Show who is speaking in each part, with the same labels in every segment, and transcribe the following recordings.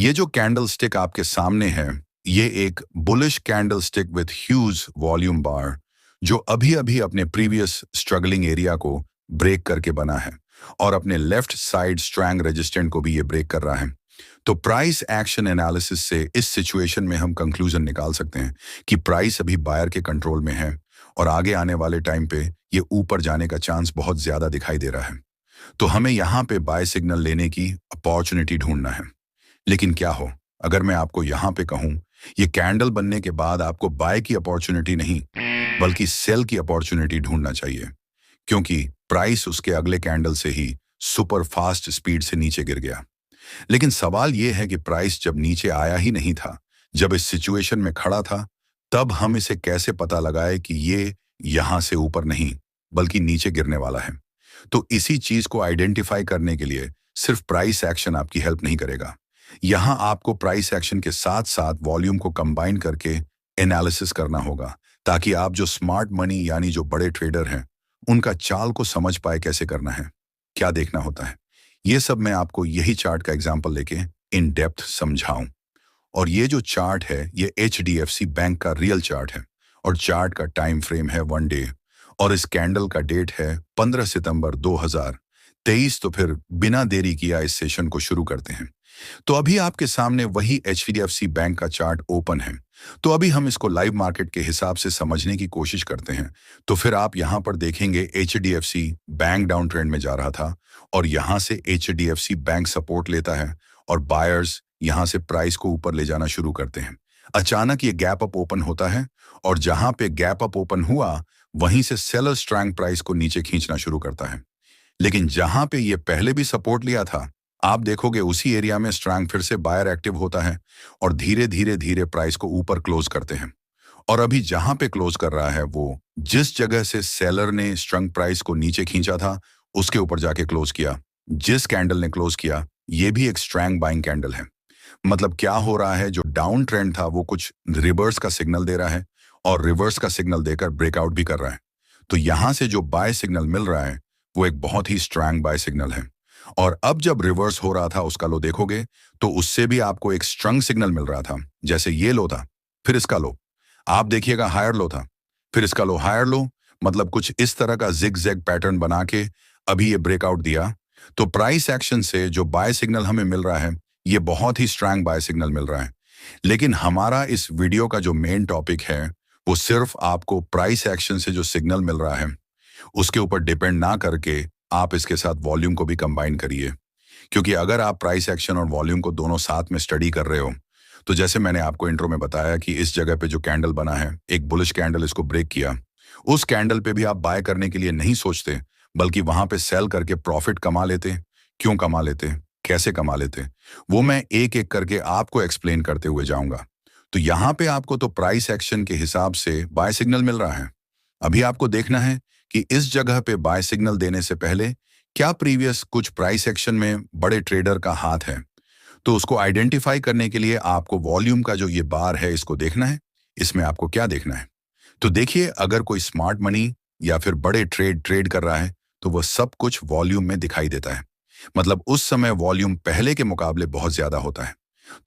Speaker 1: ये जो candle stick आपके सामने है, ये एक bullish candlestick with huge volume bar जो अभी अभी अपने प्रीवियस स्ट्रगलिंग एरिया को ब्रेक करके बना है और अपने लेफ्ट साइड स्ट्रैंग रेजिस्टेंट को भी ये ब्रेक कर रहा है। तो प्राइस एक्शन एनालिसिस से इस सिचुएशन में हम कंक्लूजन निकाल सकते हैं कि प्राइस अभी बायर के कंट्रोल में है और आगे आने वाले टाइम पे ये ऊपर जाने का चांस बहुत ज्यादा दिखाई दे रहा है। तो हमें यहाँ पे बाय सिग्नल लेने की अपॉर्चुनिटी ढूंढना है। लेकिन क्या हो अगर मैं आपको यहाँ पे कहूँ ये कैंडल बनने के बाद आपको बाय की अपॉर्चुनिटी नहीं बल्कि सेल की अपॉर्चुनिटी ढूंढना चाहिए, क्योंकि प्राइस उसके अगले कैंडल से ही सुपर फास्ट स्पीड से नीचे गिर गया। लेकिन सवाल यह है कि प्राइस जब नीचे आया ही नहीं था, जब इस सिचुएशन में खड़ा था, तब हम इसे कैसे पता लगाए कि ये यहां से ऊपर नहीं बल्कि नीचे गिरने वाला है। तो इसी चीज को आइडेंटिफाई करने के लिए सिर्फ प्राइस एक्शन आपकी हेल्प नहीं करेगा। यहां आपको प्राइस एक्शन के साथ साथ वॉल्यूम को कंबाइन करके एनालिसिस करना होगा, ताकि आप जो स्मार्ट मनी यानी जो बड़े ट्रेडर हैं उनका चाल को समझ पाए कैसे करना है, क्या देखना होता है। ये सब मैं आपको यही चार्ट का एग्जांपल लेके इन डेप्थ समझाऊं। और ये जो चार्ट है ये HDFC बैंक का रियल चार्ट है और चार्ट का टाइम फ्रेम है 1 डे और इस कैंडल का डेट है 15 सितंबर 2023। तो फिर बिना देरी किया इस सेशन को शुरू करते हैं। तो अभी आपके सामने वही HDFC बैंक का चार्ट ओपन है। तो अभी हम इसको लाइव मार्केट के हिसाब से समझने की कोशिश करते हैं। तो फिर आप यहां पर देखेंगे HDFC बैंक डाउन ट्रेंड में जा रहा था और यहां से HDFC बैंक सपोर्ट लेता है और बायर्स यहां से प्राइस को ऊपर ले जाना शुरू करते हैं। अचानक ये गैप अप ओपन होता है और जहां पे गैप अप ओपन हुआ वहीं से सेलर स्ट्रैंग प्राइस को नीचे खींचना शुरू करता है। लेकिन जहां पे ये पहले भी सपोर्ट लिया था, आप देखोगे उसी एरिया में स्ट्रैंग फिर से बायर एक्टिव होता है और धीरे धीरे धीरे प्राइस को ऊपर क्लोज करते हैं। और अभी जहां पे क्लोज कर रहा है वो जिस जगह से सेलर ने स्ट्रंग प्राइस को नीचे खींचा था उसके ऊपर जाके क्लोज किया। जिस कैंडल ने क्लोज किया ये भी एक स्ट्रैंग बाइंग कैंडल है। मतलब क्या हो रहा है, जो डाउन ट्रेंड था वो कुछ रिवर्स का सिग्नल दे रहा है और रिवर्स का सिग्नल देकर ब्रेकआउट भी कर रहा है। तो यहां से जो बाय सिग्नल मिल रहा है वो एक बहुत ही स्ट्रॉन्ग बाय सिग्नल है। और अब जब रिवर्स हो रहा था उसका लो देखोगे तो उससे भी आपको एक स्ट्रॉन्ग सिग्नल मिल रहा था। जैसे ये लो था, फिर इसका लो, आप देखिएगा हायर लो था, फिर इसका लो, हायर लो, मतलब कुछ इस तरह का जिग जैग पैटर्न बना के अभी ये ब्रेकआउट दिया। तो प्राइस एक्शन से जो बाय सिग्नल हमें मिल रहा है ये बहुत ही स्ट्रॉन्ग बाय सिग्नल मिल रहा है। लेकिन हमारा इस वीडियो का जो मेन टॉपिक है वो सिर्फ आपको प्राइस एक्शन से जो सिग्नल मिल रहा है उसके ऊपर डिपेंड ना करके आप इसके साथ वॉल्यूम को भी कंबाइन करिए। क्योंकि अगर आप प्राइस एक्शन और वॉल्यूम को दोनों साथ में स्टडी कर रहे हो तो जैसे मैंने आपको इंट्रो में बताया कि इस जगह पे जो कैंडल बना है, एक बुलिश कैंडल इसको ब्रेक किया, उस कैंडल पे भी आप बाय करने के लिए नहीं सोचते बल्कि वहां पे सेल करके प्रॉफिट कमा लेते। क्यों कमा लेते, कैसे कमा लेते, वो मैं एक एक करके आपको एक्सप्लेन करते हुए जाऊंगा। तो यहाँ पे आपको तो प्राइस एक्शन के हिसाब से बाय सिग्नल मिल रहा है। अभी आपको देखना है कि इस जगह पे बाय सिग्नल देने से पहले क्या प्रीवियस कुछ प्राइस एक्शन में बड़े ट्रेडर का हाथ है। तो उसको आइडेंटिफाई करने के लिए आपको वॉल्यूम का जो ये बार है इसको देखना है। इसमें आपको क्या देखना है, तो देखिए अगर कोई स्मार्ट मनी या फिर बड़े ट्रेड कर रहा है तो वह सब कुछ वॉल्यूम में दिखाई देता है। मतलब उस समय वॉल्यूम पहले के मुकाबले बहुत ज्यादा होता है।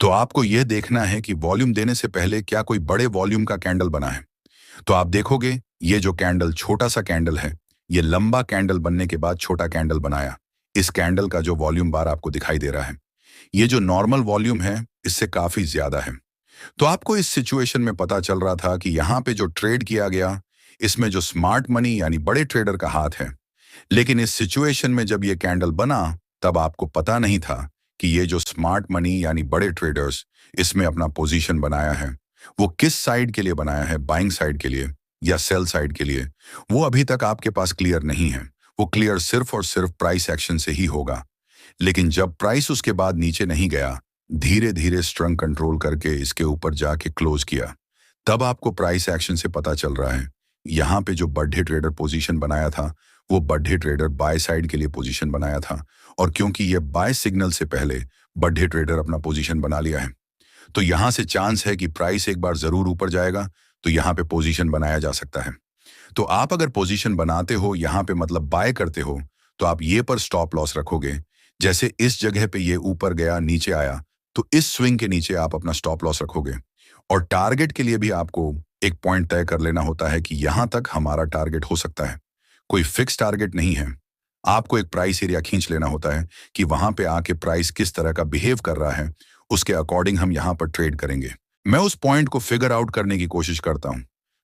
Speaker 1: तो आपको यह देखना है कि वॉल्यूम देने से पहले क्या कोई बड़े वॉल्यूम का कैंडल बना है। तो आप देखोगे ये जो कैंडल छोटा सा कैंडल है, ये लंबा कैंडल बनने के बाद छोटा कैंडल बनाया। इस कैंडल का जो वॉल्यूम बार आपको दिखाई दे रहा है ये जो नॉर्मल वॉल्यूम है इससे काफी ज्यादा है। तो आपको इस सिचुएशन में पता चल रहा था कि यहाँ पे जो ट्रेड किया गया इसमें जो स्मार्ट मनी यानी बड़े ट्रेडर का हाथ है। लेकिन इस सिचुएशन में जब ये कैंडल बना तब आपको पता नहीं था कि ये जो स्मार्ट मनी यानी बड़े ट्रेडर्स इसमें अपना पोजीशन बनाया है वो किस साइड के लिए बनाया है, बाइंग साइड के लिए या सेल साइड के लिए, वो अभी तक आपके पास क्लियर नहीं है। वो क्लियर सिर्फ और सिर्फ प्राइस एक्शन से ही होगा। लेकिन जब प्राइस उसके बाद नीचे नहीं गया, धीरे धीरे स्ट्रंग कंट्रोल करके इसके ऊपर जाके क्लोज किया, तब आपको प्राइस एक्शन से पता चल रहा है यहाँ पे जो बढ़े ट्रेडर पोजीशन बनाया था वो बढ़े ट्रेडर बाय साइड के लिए पोजीशन बनाया था। और क्योंकि ये बाय सिग्नल से पहले बढ़े ट्रेडर अपना पोजीशन बना लिया है तो यहां से चांस है कि प्राइस एक बार जरूर ऊपर जाएगा, तो यहाँ पे पोजीशन बनाया जा सकता है। तो आप अगर पोजीशन बनाते हो यहाँ पे मतलब बाय करते हो तो आप ये पर स्टॉप लॉस रखोगे। जैसे इस जगह पे ये ऊपर गया नीचे आया तो इस स्विंग के नीचे आप अपना स्टॉप लॉस रखोगे। और टारगेट के लिए भी आपको एक पॉइंट तय कर लेना होता है कि यहां तक हमारा टारगेट हो सकता है। कोई फिक्स टारगेट नहीं है। आपको एक प्राइस एरिया खींच लेना होता है कि वहां पे आके प्राइस किस तरह का बिहेव कर रहा है, उसके अकॉर्डिंग हम यहां पर ट्रेड करेंगे। मैं उस पॉइंट को फिगर आउट करने की कोशिश करता हूं।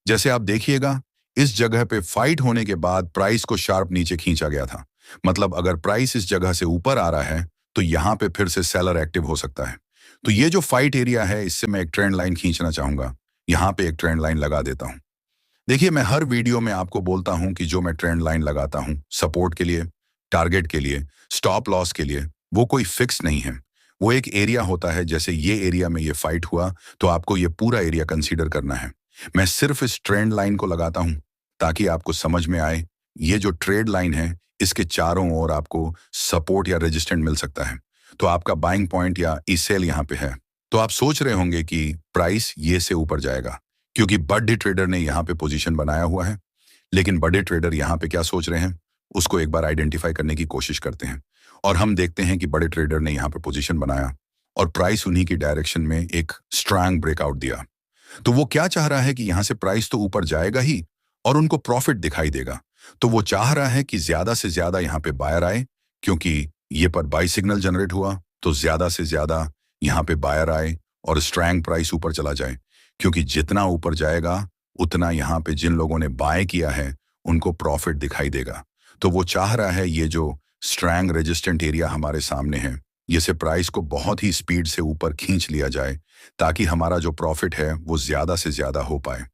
Speaker 1: जैसे आप देखिएगा, इस जगह पे फाइट होने के बाद प्राइस को शार्प नीचे खींचा गया था। मतलब अगर प्राइस इस जगह से ऊपर आ रहा है तो यहां पे फिर से सेलर एक्टिव हो सकता है। तो ये जो फाइट एरिया है, इससे मैं एक ट्रेंड लाइन खींचना चाहूंगा। यहां पे एक ट्रेंड लाइन लगा देता हूं। देखिए, मैं हर वीडियो में आपको बोलता हूं कि जो मैं ट्रेंड लाइन लगाता हूं सपोर्ट के लिए, टारगेट के लिए, स्टॉप लॉस के लिए, वो कोई फिक्स नहीं है। वो एक एरिया होता है। जैसे ये एरिया में ये फाइट हुआ तो आपको ये पूरा एरिया कंसीडर करना है। मैं सिर्फ इस ट्रेंड लाइन को लगाता हूं ताकि आपको समझ में आए ये जो ट्रेड लाइन है, इसके चारों ओर आपको सपोर्ट या रेजिस्टेंट मिल सकता है। तो आपका बाइंग पॉइंट या ई सेल यहाँ पे है। तो आप सोच रहे होंगे कि प्राइस ये से ऊपर जाएगा क्योंकि बड़े ट्रेडर ने यहाँ पे पोजीशन बनाया हुआ है। लेकिन बड़े ट्रेडर यहाँ पे क्या सोच रहे हैं, उसको एक बार आइडेंटिफाई करने की कोशिश करते हैं। और हम देखते हैं कि बड़े ट्रेडर ने यहाँ पे पोजीशन बनाया और प्राइस उन्हीं की डायरेक्शन में एक स्ट्रांग ब्रेकआउट दिया। तो वो क्या चाह रहा है कि यहाँ से प्राइस तो ऊपर जाएगा ही और उनको प्रॉफिट दिखाई देगा। तो वो चाह रहा है कि ज्यादा से ज्यादा यहाँ पे बायर आए, क्योंकि ये पर बाई सिग्नल जनरेट हुआ तो ज्यादा से ज्यादा यहाँ पे बायर आए और स्ट्रैंग प्राइस ऊपर चला जाए। क्योंकि जितना ऊपर जाएगा उतना यहाँ पे जिन लोगों ने बाय किया है उनको प्रॉफिट दिखाई देगा। तो वो चाह रहा है ये जो स्ट्रैंग रेजिस्टेंट एरिया हमारे सामने है, ये से प्राइस को बहुत ही स्पीड से ऊपर खींच लिया जाए ताकि हमारा जो प्रॉफिट है वो ज्यादा से ज्यादा हो पाए।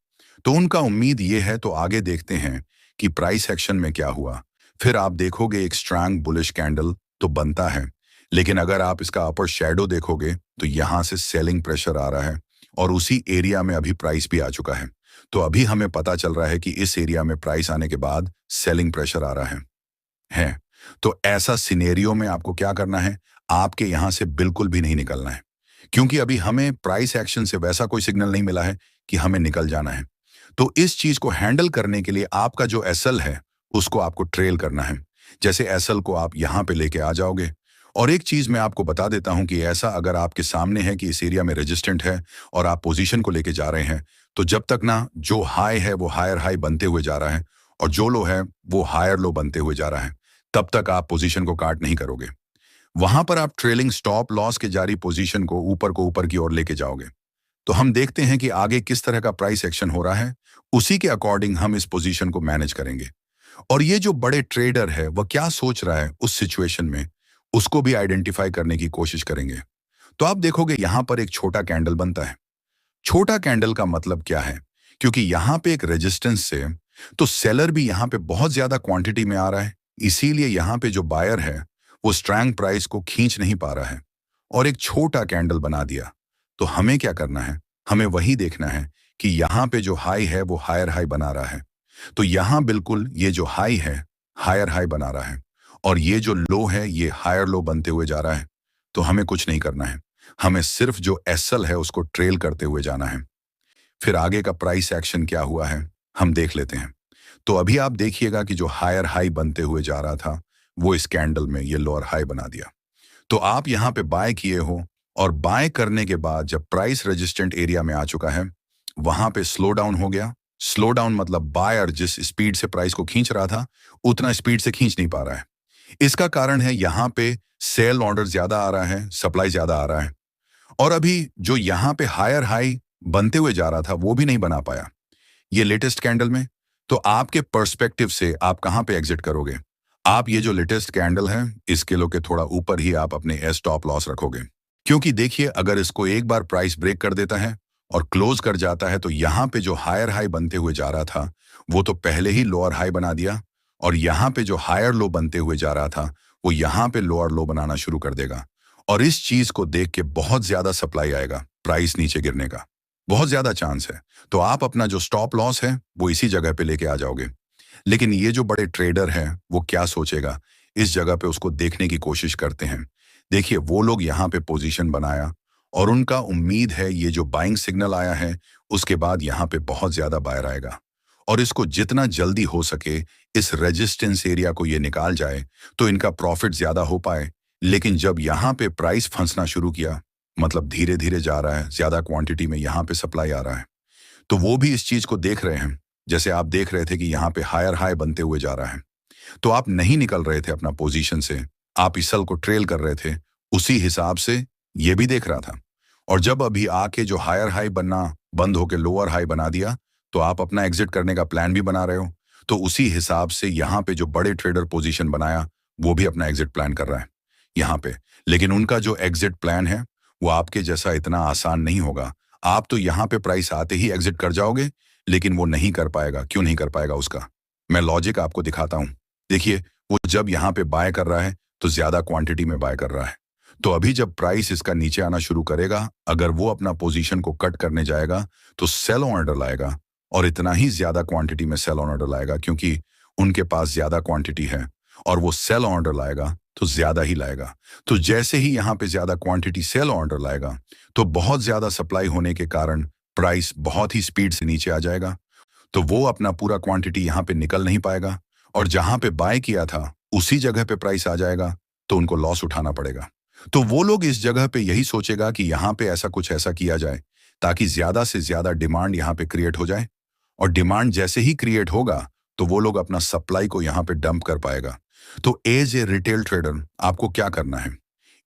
Speaker 1: तो उनका उम्मीद ये है। तो आगे देखते हैं कि प्राइस एक्शन में क्या हुआ। फिर आप देखोगे एक स्ट्रांग बुलिश कैंडल तो बनता है, लेकिन अगर आप इसका अपर शेडो देखोगे तो यहां से सेलिंग प्रेशर आ रहा है और उसी एरिया में अभी प्राइस भी आ चुका है। तो अभी हमें पता चल रहा है कि इस एरिया में प्राइस आने के बाद सेलिंग प्रेशर आ रहा है। तो ऐसा सिनेरियो में आपको क्या करना है, आपके यहां से बिल्कुल भी नहीं निकलना है, क्योंकि अभी हमें प्राइस एक्शन से वैसा कोई सिग्नल नहीं मिला है कि हमें निकल जाना है। तो इस चीज को हैंडल करने के लिए आपका जो एसएल है उसको आपको ट्रेल करना है। जैसे एसएल को आप यहां पे लेके आ जाओगे। और एक चीज मैं आपको बता देता हूं कि ऐसा अगर आपके सामने है कि इस एरिया में रेजिस्टेंट है और आप पोजीशन को लेके जा रहे हैं, तो जब तक ना जो हाई है वो हायर हाई बनते हुए जा रहा है और जो लो है वो हायर लो बनते हुए जा रहा है, तब तक आप पोजीशन को काट नहीं करोगे। वहां पर आप ट्रेलिंग स्टॉप लॉस के जारी पोजीशन को ऊपर की ओर लेके जाओगे। तो हम देखते हैं कि आगे किस तरह का प्राइस एक्शन हो रहा है, उसी के अकॉर्डिंग हम इस पोजीशन को मैनेज करेंगे। और ये जो बड़े ट्रेडर है वह क्या सोच रहा है उस सिचुएशन में, उसको भी आइडेंटिफाई करने की कोशिश करेंगे। तो आप देखोगे यहां पर एक छोटा कैंडल बनता है। छोटा कैंडल का मतलब क्या है, क्योंकि यहां पे एक रेजिस्टेंस से तो सेलर भी यहां पे बहुत ज्यादा क्वांटिटी में आ रहा है, इसीलिए यहां पे जो बायर है वो स्ट्रैंग प्राइस को खींच नहीं पा रहा है और एक छोटा कैंडल बना दिया। तो हमें क्या करना है, हमें वही देखना है कि यहां पे जो हाई है वो हायर हाई बना रहा है। तो यहां बिल्कुल ये जो हाई है हायर हाई बना रहा है और ये जो लो है ये हायर लो बनते हुए जा रहा है। तो हमें कुछ नहीं करना है, हमें सिर्फ जो एसएल है उसको ट्रेल करते हुए जाना है। फिर आगे का प्राइस एक्शन क्या हुआ है हम देख लेते हैं। तो अभी आप देखिएगा कि जो हायर हाई बनते हुए जा रहा था वो इस कैंडल में ये लोअर हाई बना दिया। तो आप यहां पे बाय किए हो और बाय करने के बाद जब प्राइस रेजिस्टेंट एरिया में आ चुका है वहां पे स्लो डाउन हो गया। स्लो डाउन मतलब बायर जिस स्पीड से प्राइस को खींच रहा था उतना स्पीड से खींच नहीं पा रहा है। इसका कारण है यहां पे सेल ऑर्डर ज्यादा आ रहा है, सप्लाई ज्यादा आ रहा है और अभी जो यहां पे हायर हाई बनते हुए जा रहा था वो भी नहीं बना पाया ये लेटेस्ट कैंडल में। तो आपके पर्सपेक्टिव से आप कहां पे एग्जिट करोगे, आप ये जो लेटेस्ट कैंडल है इस किलो के थोड़ा ऊपर ही आप अपने एस स्टॉप लॉस रखोगे। क्योंकि देखिए अगर इसको एक बार प्राइस ब्रेक कर देता है और क्लोज कर जाता है तो यहां पे जो हायर हाई बनते हुए जा रहा था वो तो पहले ही लोअर हाई बना दिया और यहां पे जो हायर लो बनते हुए जा रहा था वो यहां पे लोअर लो बनाना शुरू कर देगा। और इस चीज को देख के बहुत ज्यादा सप्लाई आएगा, प्राइस नीचे गिरने का बहुत ज्यादा चांस है। तो आप अपना जो स्टॉप लॉस है वो इसी जगह पे लेके आ जाओगे। लेकिन ये जो बड़े ट्रेडर हैं वो क्या सोचेगा, इस जगह पे उसको देखने की कोशिश करते हैं। देखिए वो लोग यहाँ पे पोजीशन बनाया और उनका उम्मीद है ये जो बाइंग सिग्नल आया है उसके बाद यहाँ पे बहुत ज्यादा बायर आएगा और इसको जितना जल्दी हो सके इस रेजिस्टेंस एरिया को ये निकाल जाए तो इनका प्रॉफिट ज्यादा हो पाए। लेकिन जब यहाँ पे प्राइस फंसना शुरू किया, मतलब धीरे धीरे जा रहा है, ज्यादा क्वांटिटी में यहाँ पे सप्लाई आ रहा है। तो वो भी इस चीज को देख रहे हैं। जैसे आप देख रहे थे कि यहाँ पे हायर हाई बनते हुए जा रहा है, तो आप नहीं निकल रहे थे अपना पोजीशन से, आप इसल को ट्रेल कर रहे थे। उसी हिसाब से ये भी देख रहा था। और जब अभी आके जो हायर हाई बनना बंद होके लोअर हाई बना दिया, तो आप अपना एग्जिट करने का प्लान भी बना रहे हो। तो उसी हिसाब से यहाँ पे जो बड़े ट्रेडर पोजीशन बनाया, वो भी अपना एग्जिट प्लान कर रहा है यहाँ पे। लेकिन उनका जो एग्जिट प्लान है वो आपके जैसा इतना आसान नहीं होगा। आप तो यहाँ पे प्राइस आते ही एग्जिट कर जाओगे, लेकिन वो नहीं कर पाएगा। क्यों नहीं कर पाएगा उसका मैं लॉजिक आपको दिखाता हूँ। देखिए, वो जब यहाँ पे बाय कर रहा है तो ज्यादा क्वांटिटी में बाय कर रहा है। तो अभी जब प्राइस इसका नीचे आना शुरू करेगा, अगर वो अपना पोजीशन को कट करने जाएगा तो सेल ऑर्डर लाएगा, और इतना ही ज्यादा क्वांटिटी में सेल ऑर्डर लाएगा, क्योंकि उनके पास ज्यादा क्वांटिटी है। और वो सेल ऑर्डर लाएगा तो ज्यादा ही लाएगा। तो जैसे ही यहाँ पे ज्यादा क्वांटिटी सेल ऑर्डर लाएगा, तो बहुत ज्यादा सप्लाई होने के कारण प्राइस बहुत ही स्पीड से नीचे आ जाएगा। तो वो अपना पूरा क्वांटिटी यहाँ पे निकल नहीं पाएगा, और जहां पे बाय किया था उसी जगह पे प्राइस आ जाएगा, तो उनको लॉस उठाना पड़ेगा। तो वो लोग इस जगह पे यही सोचेगा कि यहाँ पे ऐसा कुछ ऐसा किया जाए ताकि ज्यादा से ज्यादा डिमांड यहाँ पे क्रिएट हो जाए। और डिमांड जैसे ही क्रिएट होगा, तो वो लोग अपना सप्लाई को यहाँ पे डंप कर पाएगा। तो एज ए रिटेल ट्रेडर आपको क्या करना है?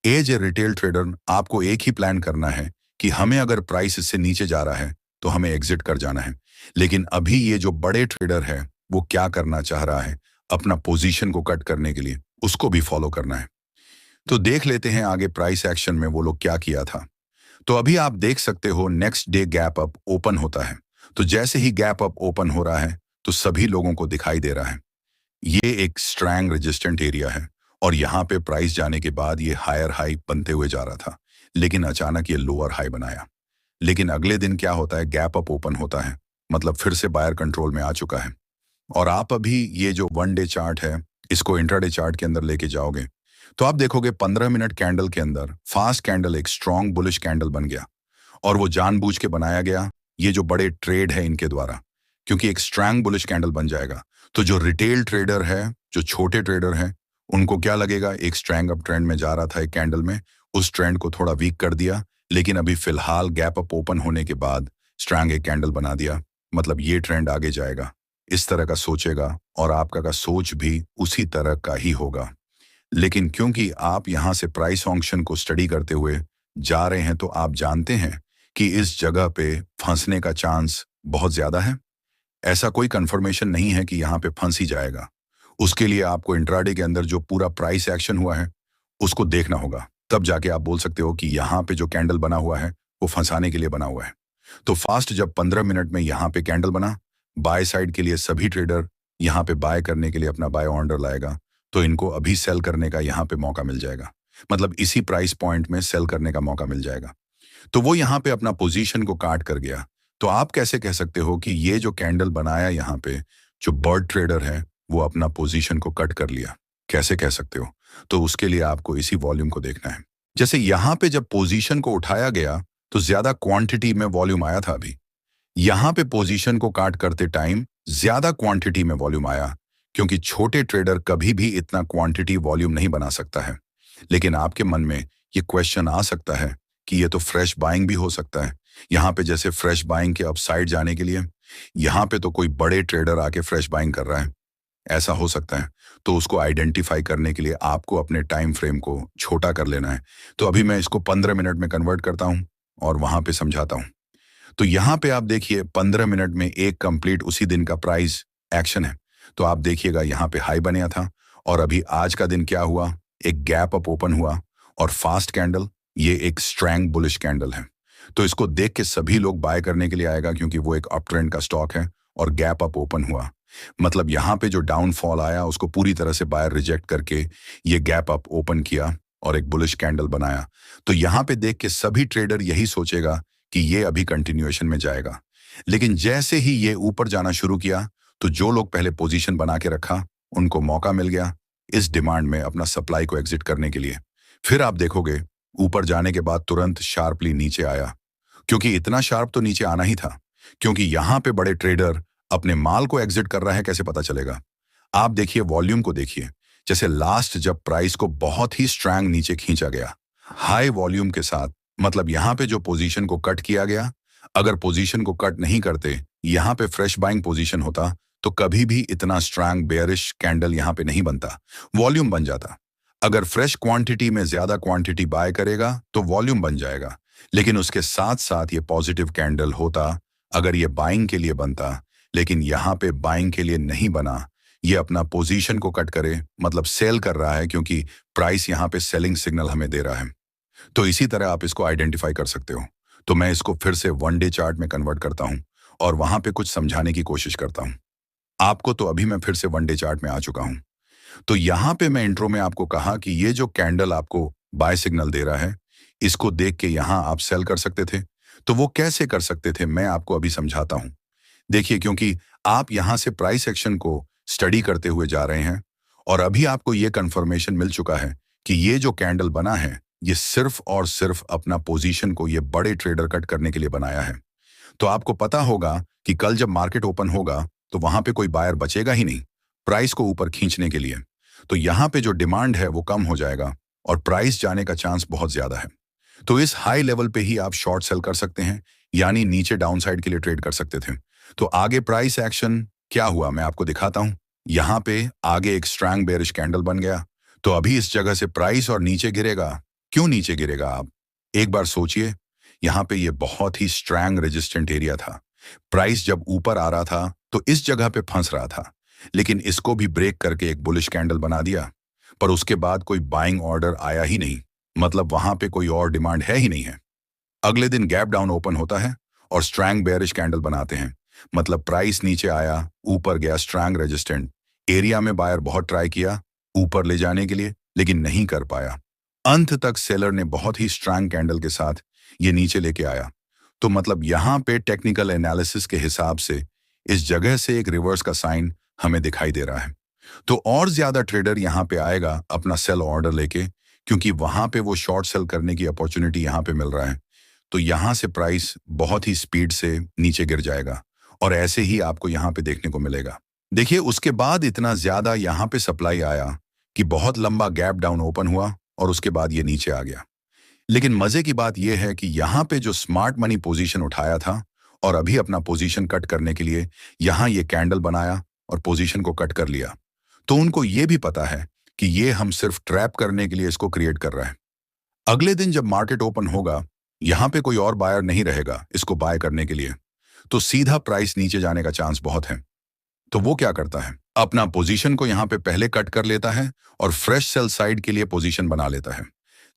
Speaker 1: एज ए रिटेल ट्रेडर आपको एक ही प्लान करना है कि हमें अगर प्राइस इससे नीचे जा रहा है तो हमें एग्जिट कर जाना है। लेकिन अभी ये जो बड़े ट्रेडर है वो क्या करना चाह रहा है? अपना पोजीशन को कट करने के लिए उसको भी फॉलो करना है। तो देख लेते हैं आगे प्राइस एक्शन में वो लोग क्या किया था। तो अभी आप देख सकते हो next day gap up open होता है। तो जैसे ही गैप अप ओपन हो रहा है, तो सभी लोगों को दिखाई दे रहा है ये एक स्ट्रैंग रेजिस्टेंट एरिया है, और यहाँ पे प्राइस जाने के बाद ये हायर हाई बनते हुए जा रहा था, लेकिन अचानक ये लोअर हाई बनाया। लेकिन अगले दिन क्या होता है? गैप अप ओपन होता है, मतलब फिर से बायर कंट्रोल में आ चुका है। और आप अभी ये जो वन डे चार्ट है, इसको इंट्राडे चार्ट के अंदर लेके जाओगे, तो आप देखोगे 15 मिनट कैंडल के अंदर फास्ट कैंडल एक स्ट्रॉन्ग बुलिश कैंडल बन गया। और वो जानबूझ के बनाया गया, ये जो बड़े ट्रेड है इनके द्वारा, क्योंकि एक स्ट्रॉन्ग बुलिश कैंडल बन जाएगा। तो जो रिटेल ट्रेडर है, जो छोटे ट्रेडर हैं, उनको क्या लगेगा? एक स्ट्रॉन्ग अप ट्रेंड में जा रहा था एक कैंडल में, उस ट्रेंड को थोड़ा वीक कर दिया, लेकिन अभी फिलहाल गैप अप ओपन होने के बाद स्ट्रॉन्ग एक कैंडल बना दिया, मतलब ये ट्रेंड आगे जाएगा। इस तरह का सोचेगा, और आपका का सोच भी उसी तरह का ही होगा। लेकिन क्योंकि आप यहाँ से प्राइस ऑक्शन को स्टडी करते हुए जा रहे हैं, तो आप जानते हैं कि इस जगह पे फंसने का चांस बहुत ज्यादा है। ऐसा कोई कंफर्मेशन नहीं है कि यहाँ पे फंस ही जाएगा। उसके लिए आपको इंट्राडे के अंदर जो पूरा प्राइस एक्शन हुआ है उसको देखना होगा, तब जाके आप बोल सकते हो कि यहाँ पे जो कैंडल बना हुआ है वो फंसाने के लिए बना हुआ है। तो फास्ट जब 15 मिनट में यहाँ पे कैंडल बना, बाय साइड के लिए सभी ट्रेडर यहाँ पे बाय करने के लिए अपना बाय ऑर्डर लाएगा, तो इनको अभी सेल करने का यहाँ पे मौका मिल जाएगा, मतलब इसी प्राइस पॉइंट में सेल करने का मौका मिल जाएगा। तो वो यहाँ पे अपना पोजीशन को काट कर गया। तो आप कैसे कह सकते हो कि ये जो कैंडल बनाया यहाँ पे, जो बर्ड ट्रेडर है वो अपना पोजीशन को कट कर लिया? कैसे कह सकते हो? तो उसके लिए आपको इसी वॉल्यूम को देखना है। जैसे यहाँ पे जब पोजीशन को उठाया गया, तो ज्यादा क्वांटिटी में वॉल्यूम आया था। अभी यहाँ पे पोजीशन को काट करते टाइम ज्यादा क्वांटिटी में वॉल्यूम आया, क्योंकि छोटे ट्रेडर कभी भी इतना क्वांटिटी वॉल्यूम नहीं बना सकता है। लेकिन आपके मन में ये क्वेश्चन आ सकता है कि ये तो फ्रेश बाइंग भी हो सकता है। यहाँ पे जैसे फ्रेश बाइंग के अपसाइड जाने के लिए यहाँ पे तो कोई बड़े ट्रेडर आके फ्रेश बाइंग कर रहा है, ऐसा हो सकता है। तो उसको आइडेंटिफाई करने के लिए आपको अपने टाइम फ्रेम को छोटा कर लेना है। तो अभी मैं इसको 15 मिनट में कन्वर्ट करता हूँ और वहां पे समझाता हूँ। तो यहाँ पे आप देखिए 15 मिनट में एक कंप्लीट उसी दिन का प्राइस एक्शन है। तो आप देखिएगा यहाँ पे हाई बना था, और अभी आज का दिन क्या हुआ? एक गैप अप ओपन हुआ, और फास्ट कैंडल, ये एक स्ट्रॉन्ग बुलिश कैंडल है। तो इसको देख के सभी लोग बाय करने के लिए आएगा, क्योंकि वो एक अप ट्रेंड का स्टॉक है, और गैप अप ओपन हुआ, मतलब यहाँ पे जो डाउनफॉल आया उसको पूरी तरह से बायर रिजेक्ट करके ये गैप अप ओपन किया और एक बुलिश कैंडल बनाया। तो यहाँ पे देख के सभी ट्रेडर यही सोचेगा कि ये अभी कंटिन्यूएशन में जाएगा। लेकिन जैसे ही ये ऊपर जाना शुरू किया, तो जो लोग पहले पोजीशन बना के रखा उनको मौका मिल गया इस डिमांड में अपना सप्लाई को एग्जिट करने के लिए। फिर आप देखोगे ऊपर जाने के बाद तुरंत शार्पली नीचे आया, क्योंकि इतना शार्प तो नीचे आना ही था, क्योंकि यहाँ पे बड़े ट्रेडर अपने माल को एग्जिट कर रहा है। कैसे पता चलेगा? आप देखिए वॉल्यूम को देखिए। जैसे लास्ट जब प्राइस को बहुत ही स्ट्रॉन्ग नीचे खींचा गया, हाई वॉल्यूम के साथ मतलब यहाँ पे जो पोजीशन को कट किया गया, अगर पोजीशन को कट नहीं करते, यहाँ पे फ्रेश बाइंग पोजीशन होता, तो कभी भी इतना स्ट्रांग बेयरिश कैंडल यहाँ पे नहीं बनता, वॉल्यूम बन जाता। अगर फ्रेश क्वांटिटी में ज्यादा क्वांटिटी बाय करेगा तो वॉल्यूम बन जाएगा, लेकिन उसके साथ साथ ये पॉजिटिव कैंडल होता अगर ये बाइंग के लिए बनता, लेकिन यहाँ पे बाइंग के लिए नहीं बना। ये अपना पोजीशन को कट करे, मतलब सेल कर रहा है, क्योंकि प्राइस यहाँ पे सेलिंग सिग्नल हमें दे रहा है। तो इसी तरह आप इसको आइडेंटिफाई कर सकते हो। तो मैं इसको फिर से वन डे चार्ट में कन्वर्ट करता हूँ और वहां पे कुछ समझाने की कोशिश करता हूँ आपको। तो अभी मैं फिर से वन डे चार्ट में आ चुका हूँ। तो यहाँ पे मैं इंट्रो में आपको कहा कि ये जो कैंडल आपको बाय सिग्नल दे रहा है, इसको देख के यहाँ आप सेल कर सकते थे। तो वो कैसे कर सकते थे, मैं आपको अभी समझाता हूँ। देखिए, क्योंकि आप यहाँ से प्राइस एक्शन को स्टडी करते हुए जा रहे हैं और अभी आपको ये कंफर्मेशन मिल चुका है कि ये जो कैंडल बना है, ये सिर्फ और सिर्फ अपना पोजीशन को ये बड़े ट्रेडर कट करने के लिए बनाया है। तो आपको पता होगा कि कल जब मार्केट ओपन होगा तो वहां पे कोई बायर बचेगा ही नहीं प्राइस को ऊपर खींचने के लिए। तो यहाँ पे जो डिमांड है वो कम हो जाएगा और प्राइस जाने का चांस बहुत ज्यादा है। तो इस हाई लेवल पे ही आप शॉर्ट सेल कर सकते हैं, यानी नीचे डाउनसाइड के लिए ट्रेड कर सकते थे। तो आगे प्राइस एक्शन क्या हुआ मैं आपको दिखाता हूं। यहाँ पे आगे एक स्ट्रांग बेयरिश कैंडल बन गया। तो अभी इस जगह से प्राइस और नीचे गिरेगा। क्यों नीचे गिरेगा, आप एक बार सोचिए। यहाँ पे ये बहुत ही स्ट्रांग रेजिस्टेंट एरिया था। प्राइस जब ऊपर आ रहा था तो इस जगह पे फंस रहा था, लेकिन इसको भी ब्रेक करके एक बुलिश कैंडल बना दिया। पर उसके बाद कोई बाइंग ऑर्डर आया ही नहीं, मतलब वहां पे कोई और डिमांड है ही नहीं है। अगले दिन गैप डाउन ओपन होता है और स्ट्रांग बेयरिश कैंडल बनाते हैं। मतलब प्राइस नीचे आया, ऊपर गया स्ट्रांग रेजिस्टेंट एरिया में। बायर बहुत ट्राई किया ऊपर ले जाने के लिए, लेकिन नहीं कर पाया। अंत तक सेलर ने बहुत ही स्ट्रांग कैंडल के साथ ये नीचे लेके आया। तो मतलब यहाँ पे टेक्निकल एनालिसिस के हिसाब से इस जगह से एक रिवर्स का साइन हमें दिखाई दे रहा है। तो और ज्यादा ट्रेडर यहाँ पे आएगा अपना सेल ऑर्डर लेके, क्योंकि वहां पे वो शॉर्ट सेल करने की अपॉर्चुनिटी यहाँ पे मिल रहा है। तो यहाँ से प्राइस बहुत ही स्पीड से नीचे गिर जाएगा और ऐसे ही आपको यहाँ पे देखने को मिलेगा। देखिए, उसके बाद इतना ज्यादा यहाँ पे सप्लाई आया कि बहुत लंबा गैप डाउन ओपन हुआ और उसके बाद ये नीचे आ गया। लेकिन मजे की बात यह है कि यहाँ पे जो स्मार्ट मनी पोजीशन उठाया था और अभी अपना पोजीशन कट करने के लिए यहाँ ये कैंडल बनाया और पोजीशन को कट कर लिया। तो उनको ये भी पता है कि ये हम सिर्फ ट्रैप करने के लिए इसको क्रिएट कर रहा है। अगले दिन जब मार्केट ओपन होगा, यहाँ पे कोई और बायर नहीं रहेगा इसको बाय करने के लिए, तो सीधा प्राइस नीचे जाने का चांस बहुत है। तो वो क्या करता है, अपना पोजीशन को यहाँ पे पहले कट कर लेता है और फ्रेश सेल साइड के लिए पोजीशन बना लेता है,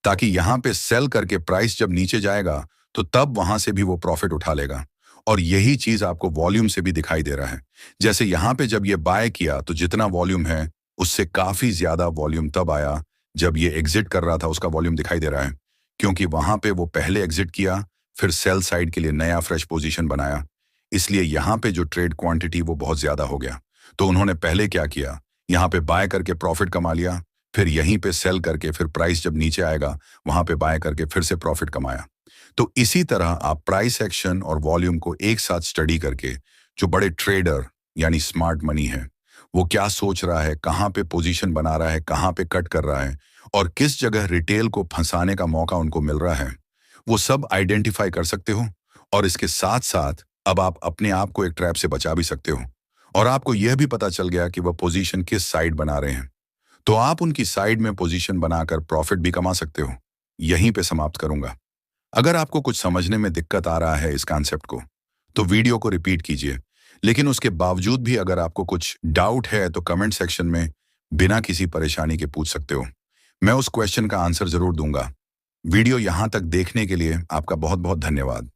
Speaker 1: ताकि यहाँ पे सेल करके प्राइस जब नीचे जाएगा तो तब वहां से भी वो प्रॉफिट उठा लेगा। और यही चीज आपको वॉल्यूम से भी दिखाई दे रहा है। जैसे यहाँ पे जब ये बाय किया तो जितना वॉल्यूम है उससे काफी ज्यादा वॉल्यूम तब आया जब ये एग्जिट कर रहा था, उसका वॉल्यूम दिखाई दे रहा है, क्योंकि वहां पे वो पहले एग्जिट किया, फिर सेल साइड के लिए नया फ्रेश पोजीशन बनाया। इसलिए यहाँ पे जो ट्रेड क्वांटिटी वो बहुत ज्यादा हो गया। तो उन्होंने पहले क्या किया, यहाँ पे बाय करके प्रॉफिट कमा लिया, फिर यहीं पे सेल करके फिर प्राइस जब नीचे आएगा वहां पे बाय करके फिर से प्रॉफिट कमाया। तो इसी तरह आप प्राइस एक्शन और वॉल्यूम को एक साथ स्टडी करके जो बड़े ट्रेडर यानी स्मार्ट मनी है वो क्या सोच रहा है, कहाँ पे पोजीशन बना रहा है, कहाँ पे कट कर रहा है और किस जगह रिटेल को फंसाने का मौका उनको मिल रहा है, वो सब आइडेंटिफाई कर सकते हो। और इसके साथ साथ अब आप अपने आप को एक ट्रैप से बचा भी सकते हो और आपको यह भी पता चल गया कि वह पोजीशन किस साइड बना रहे हैं। तो आप उनकी साइड में पोजीशन बनाकर प्रॉफिट भी कमा सकते हो। यहीं पे समाप्त करूंगा। अगर आपको कुछ समझने में दिक्कत आ रहा है इस कॉन्सेप्ट को, तो वीडियो को रिपीट कीजिए। लेकिन उसके बावजूद भी अगर आपको कुछ डाउट है तो कमेंट सेक्शन में बिना किसी परेशानी के पूछ सकते हो। मैं उस क्वेश्चन का आंसर जरूर दूंगा। वीडियो यहां तक देखने के लिए आपका बहुत बहुत धन्यवाद।